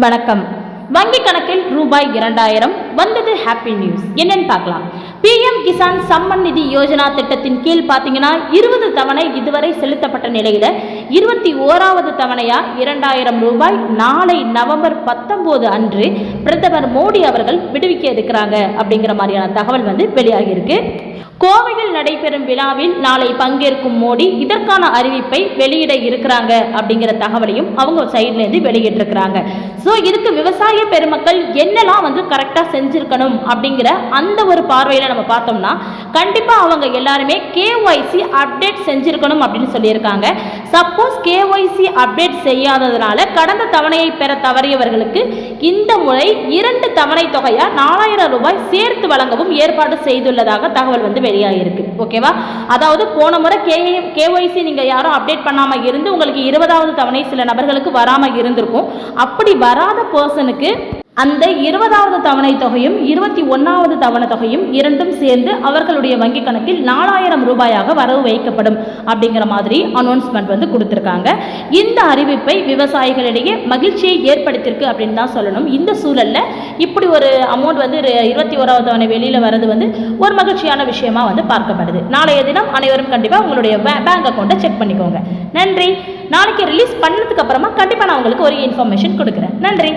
வணக்கம். வங்கி கணக்கில் ரூபாய் 2000 வந்தது. Happy news. என்னன்னு பார்க்கலாம். PM கிசான் சம்மன் நிதி யோஜனா திட்டத்தின் கீழ் பார்த்தீங்கன்னா 20 தவணை இதுவரை செலுத்தப்பட்ட நிலையில் 21வது தவணையா 2000 ரூபாய் நாளை நவம்பர் 19 அன்று பிரதமர் மோடி அவர்கள் விடுவிக்க இருக்கிறாங்க அப்படிங்கிற மாதிரியான தகவல் வெளியாகி இருக்கு. கோவையில் நடைபெறும் விழாவில் நாளை பங்கேற்கும் மோடி இதற்கான அறிவிப்பை வெளியிட இருக்கிறாங்க அப்படிங்கிற தகவலையும் அவங்க சைட்லேருந்து வெளியிட்டிருக்கிறாங்க. ஸோ இதுக்கு விவசாய பெருமக்கள் என்னெல்லாம் கரெக்டாக செஞ்சுருக்கணும் அப்படிங்கிற அந்த ஒரு பார்வையில் நம்ம பார்த்தோம்னா கண்டிப்பாக அவங்க எல்லாருமே KYC அப்டேட் செஞ்சுருக்கணும் அப்படின்னு சொல்லியிருக்காங்க. சப்போஸ் KYC அப்டேட் செய்யாததுனால கடந்த தவணையை பெற தவறியவர்களுக்கு இந்த முறை 2 தவணை தொகையாக 4000 ரூபாய் சேர்த்து வழங்கவும் ஏற்பாடு செய்துள்ளதாக தகவல் வெளியாகிருக்கு. ஓகேவா? அதாவது போன முறை KYC நீங்கள் யாரும் அப்டேட் பண்ணாமல் இருந்து உங்களுக்கு 20வது தவணை சில நபர்களுக்கு வராமல் இருந்திருக்கும். அப்படி வராத பர்சனுக்கு அந்த 20வது தவணை தொகையும் 21வது தவணை தொகையும் இரண்டும் சேர்ந்து அவர்களுடைய வங்கி கணக்கில் 4000 ரூபாயாக வரவு வைக்கப்படும் அப்படிங்கிற மாதிரி அனௌன்ஸ்மெண்ட் கொடுத்துருக்காங்க. இந்த அறிவிப்பை விவசாயிகளிடையே மகிழ்ச்சியை ஏற்படுத்தியிருக்கு அப்படின்னு தான் சொல்லணும். இந்த சூழலில் இப்படி ஒரு அமௌண்ட் 21வது தவணை வெளியில் வர்றது ஒரு மகிழ்ச்சியான விஷயமா பார்க்கப்படுது. நாளைய தினம் அனைவரும் கண்டிப்பாக உங்களுடைய பேங்க் அக்கௌண்ட்டை செக் பண்ணிக்கோங்க. நன்றி. நாளைக்கு ரிலீஸ் பண்ணதுக்கு அப்புறமா கண்டிப்பாக நான் உங்களுக்கு ஒரு இன்ஃபர்மேஷன் கொடுக்குறேன். நன்றி.